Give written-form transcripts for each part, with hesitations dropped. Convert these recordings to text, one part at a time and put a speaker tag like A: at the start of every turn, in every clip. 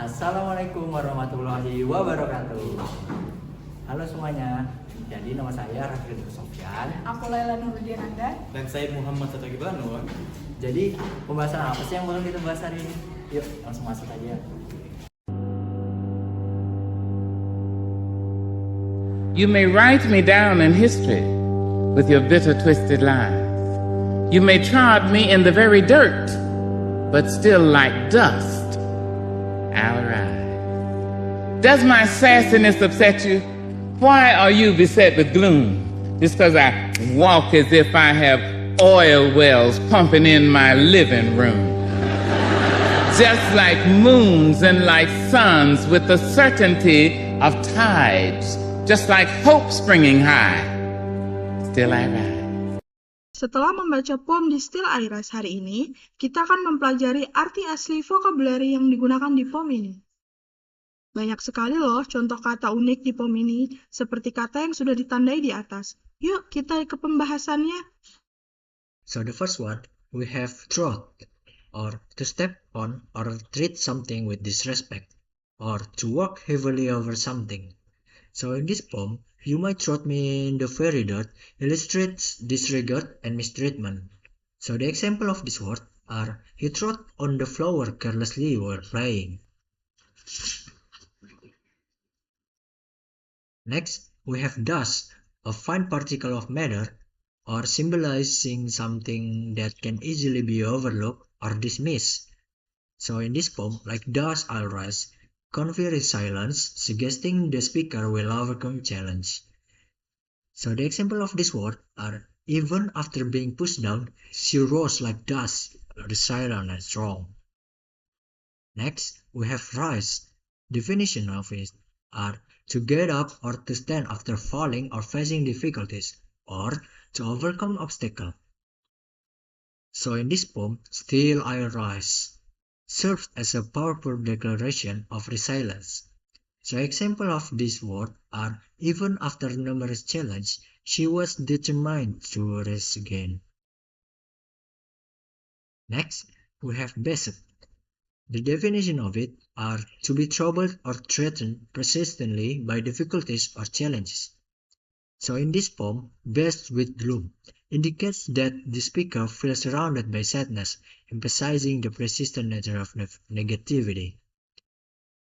A: Assalamualaikum warahmatullahi wabarakatuh. Halo semuanya. Jadi nama saya Rafi dan Sofyan.
B: Aku Laila Nur Widiananda.
C: Dan saya Muhammad Satria Qibrannur.
A: Jadi pembahasan apa sih yang bakal kita bahas hari ini? Yuk langsung masuk aja.
D: You may write me down in history with your bitter, twisted lies. You may trod me in the very dirt, but still like dust, I'll rise. Does my sassiness upset you? Why are you beset with gloom? Just because I walk as if I have oil wells pumping in my living room. Just like moons and like suns with the certainty of tides. Just like hope springing high, still I rise.
B: Setelah membaca poem di Still I Rise hari ini, kita akan mempelajari arti asli vocabulary yang digunakan di poem ini. Banyak sekali loh contoh kata unik di poem ini, seperti kata yang sudah ditandai di atas. Yuk kita ke pembahasannya.
E: So the first one, we have trot, or to step on or treat something with disrespect, or to walk heavily over something. So in this poem, you might trot me in the very dirt illustrates disregard and mistreatment. So the example of this word are, he trod on the floor carelessly while playing. Next, we have dust, a fine particle of matter, or symbolizing something that can easily be overlooked or dismissed. So in this poem, like dust I'll rise, convey silence, suggesting the speaker will overcome challenge. So the example of this word are, even after being pushed down, she rose like dust, resilient and strong. Next, we have rise. Definition of it are, to get up or to stand after falling or facing difficulties, or to overcome obstacle. So in this poem, Still I Rise serves as a powerful declaration of resilience. So example of this word are, even after numerous challenges, she was determined to rise again. Next, we have beset. The definition of it are, to be troubled or threatened persistently by difficulties or challenges. So in this poem, beset with gloom indicates that the speaker feels surrounded by sadness, emphasizing the persistent nature of negativity.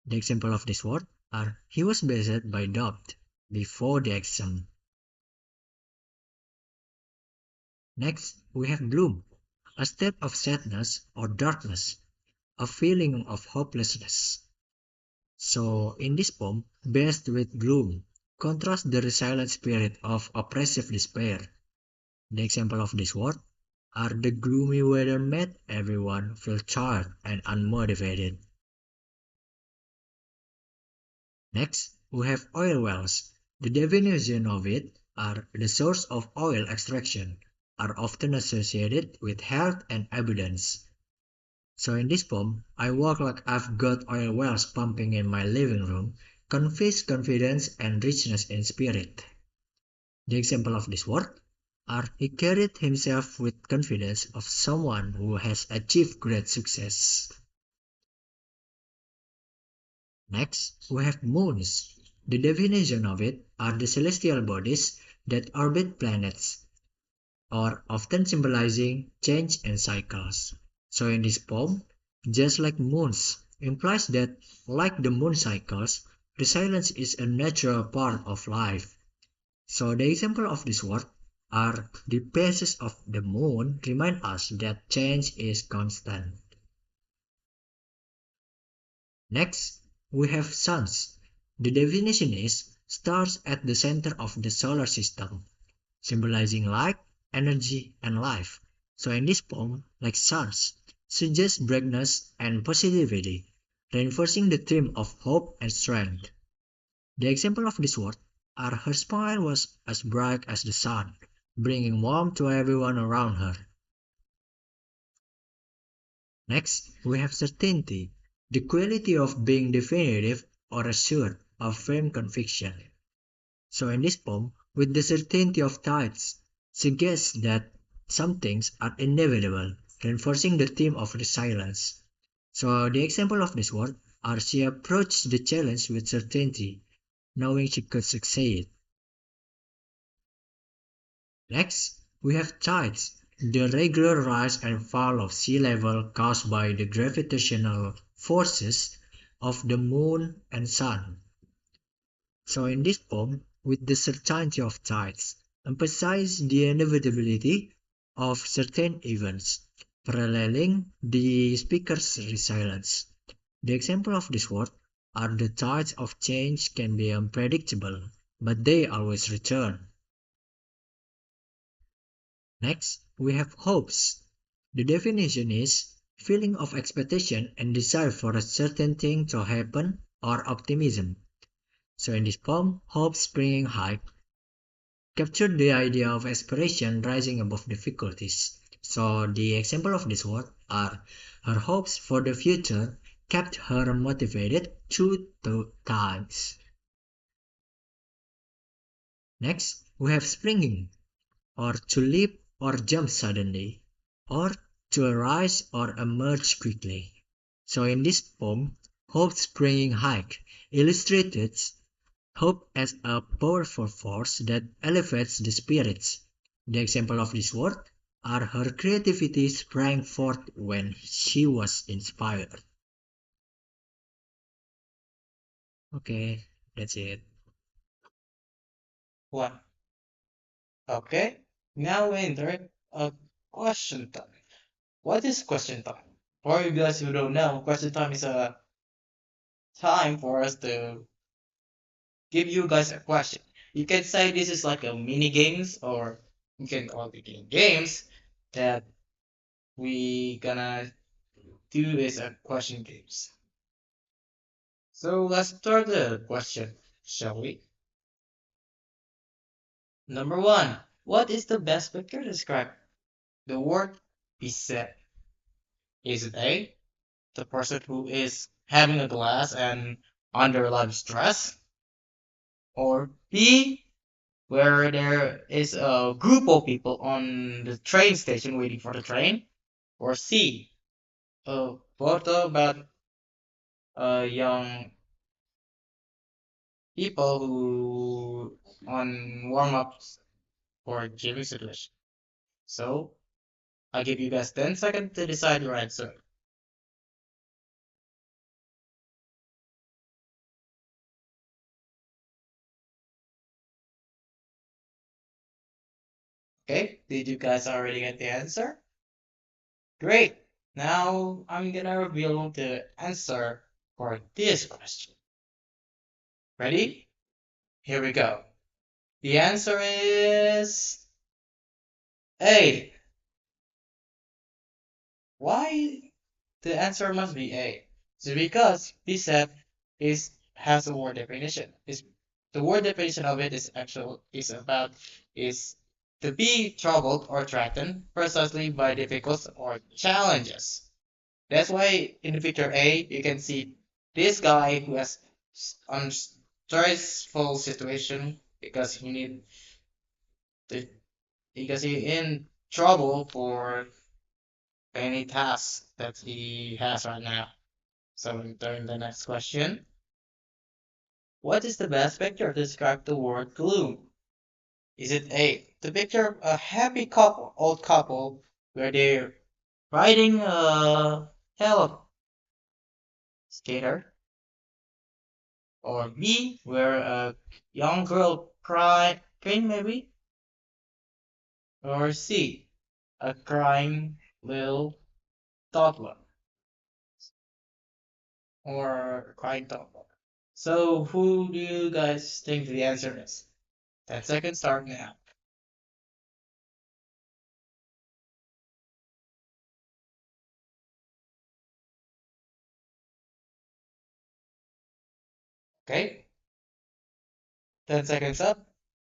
E: The example of this word are, he was beset by doubt before the exam. Next, we have gloom, a state of sadness or darkness, a feeling of hopelessness. So in this poem, beset with gloom contrasts the resilient spirit of oppressive despair. The example of this word are, the gloomy weather made everyone feel tired and unmotivated. Next, we have oil wells. The definition of it are, the source of oil extraction, are often associated with health and abundance. So in this poem, I walk like I've got oil wells pumping in my living room, conveys confidence and richness in spirit. The example of this word are, he carried himself with confidence of someone who has achieved great success. Next, we have moons. The definition of it are, the celestial bodies that orbit planets, or often symbolizing change and cycles. So in this poem, just like moons implies that, like the moon cycles, resilience is a natural part of life. So the example of this word are, the phases of the moon remind us that change is constant. Next, we have suns. The definition is, stars at the center of the solar system, symbolizing light, energy, and life. So in this poem, like suns, suggests brightness and positivity, reinforcing the theme of hope and strength. The example of this word are, her smile was as bright as the sun, bringing warmth to everyone around her. Next, we have certainty, the quality of being definitive or assured of firm conviction. So in this poem, with the certainty of tides, suggests that some things are inevitable, reinforcing the theme of resilience. So the example of this word or she approached the challenge with certainty, knowing she could succeed. Next, we have tides, the regular rise and fall of sea level caused by the gravitational forces of the moon and sun. So in this poem, with the certainty of tides, emphasize the inevitability of certain events, paralleling the speaker's resilience. The example of this word are the tides of change can be unpredictable, but they always return. Next, we have hopes. The definition is feeling of expectation and desire for a certain thing to happen or optimism. So in this poem, hope springing high captured the idea of aspiration rising above difficulties. So the example of this word are her hopes for the future kept her motivated through the times. Next, we have springing, or to leap or jump suddenly, or to arise or emerge quickly. So in this poem, hope springing high illustrated hope as a powerful force that elevates the spirits. The example of this word are her creativity sprang forth when she was inspired. Okay, that's it.
C: One. Okay. Now we enter a question time. What is question time? For you guys who don't know, question time is a time for us to give you guys a question. You can say this is like a mini games, or you can call it games that we gonna do is a question games. So let's start the question, shall we? Number one, what is the best picture to describe the word beset? Is it A, the person who is having a glass and under a lot of stress? Or B, where there is a group of people on the train station waiting for the train? Or C, a photo about young people who on warm-ups for gym situation? So I'll give you guys 10 seconds to decide your answer. Okay, did you guys already get the answer? Great. Now I'm gonna reveal the answer for this question. Ready? Here we go. The answer is A. Why the answer must be A? It's because BSEP has a word definition. Is the word definition of it is to be troubled or threatened precisely by difficulties or challenges. That's why in the picture A you can see this guy who has a stressful situation because to, he in trouble for any task that he has right now. So during the next question, what is the best picture to describe the word gloom? Is it A, the picture of a happy couple, old couple, where they're riding a hell skater? Or B, where a young girl crying maybe? Or C, a crying little toddler? Or crying toddler? So who do you guys think the answer is? 10 seconds start now. Okay, 10 seconds up.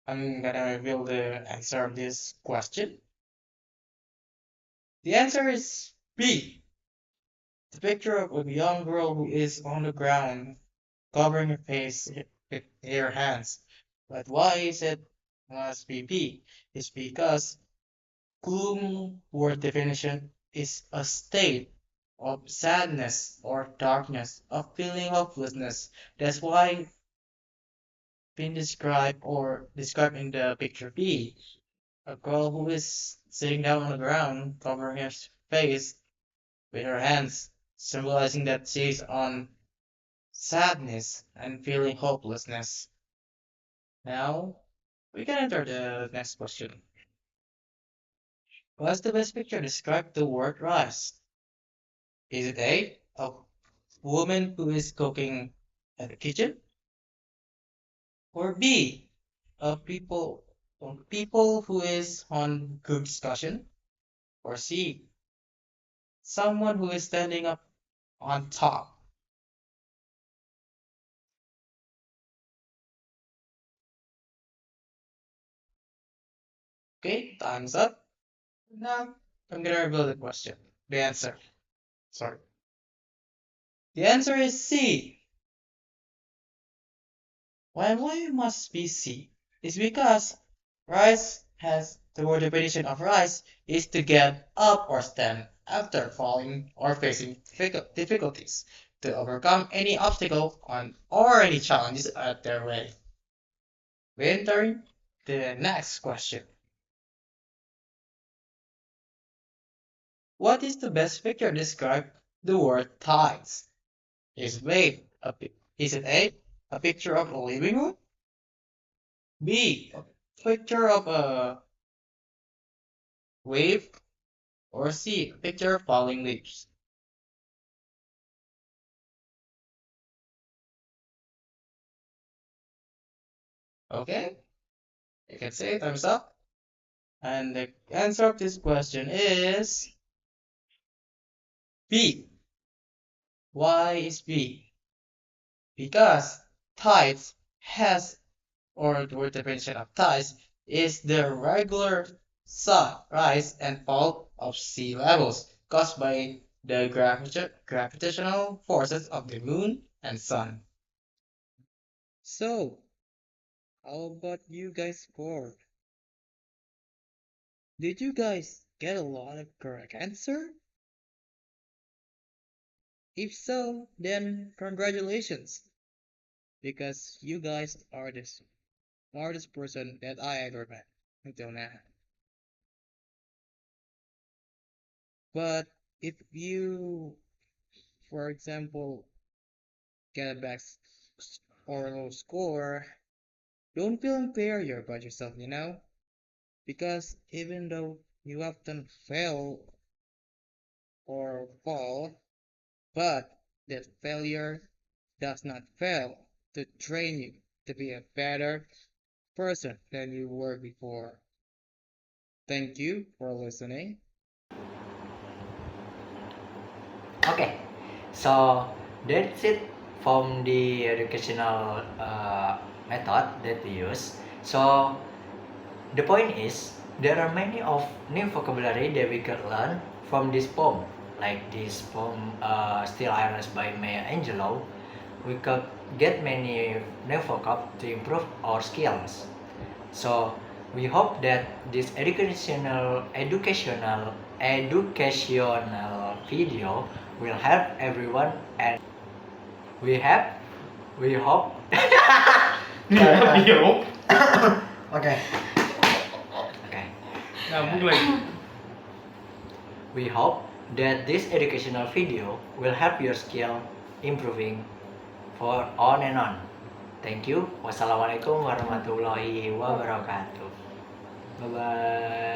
C: I'm gonna reveal the answer of this question. The answer is B. The picture of a young girl who is on the ground, covering her face with her hands. But why is it must be B? It's because gloom word definition is a state of sadness or darkness, of feeling hopelessness. That's why been described in the picture B, a girl who is sitting down on the ground, covering her face with her hands, symbolizing that she's on sadness and feeling hopelessness. Now, we can enter the next question. What's the best picture describe the word rice? Is it a woman who is cooking at the kitchen? Or B, people who is on group discussion? Or C, someone who is standing up on top? Okay, time's up. Now, I'm gonna reveal the question. The answer. Sorry. The answer is C. Why must be C? It's because rise has the word definition of rise is to get up or stand after falling or facing difficulties, to overcome any obstacle on or any challenges at their way. We enter the next question. What is the best picture to describe the word tides? Is it A, a picture of a living room? B, a picture of a wave? Or C, a picture of falling leaves? Okay, you can say thumbs up. And the answer of this question is B. Why is B? Because tides has, or the word definition of tides, is the regular rise and fall of sea levels caused by the gravitational forces of the moon and sun. So, how about you guys scored? Did you guys get a lot of correct answer? If so, then congratulations, because you guys are the smartest person that I ever met until now. But if you, for example, get a or low score, don't feel inferior about yourself, because even though you often fail or fall, but that failure does not fail to train you to be a better person than you were before. Thank you for listening.
A: Okay, so that's it from the educational method that we use. So the point is there are many of new vocabulary that we could learn from this poem, like this poem Still Iris by Maya Angelou. We could get many new vocab to improve our skills. So we hope that this educational video will help everyone, and we hope okay. Okay. We hope that this educational video will help your skill improving for on and on. Thank you. Wassalamualaikum warahmatullahi wabarakatuh. Bye bye.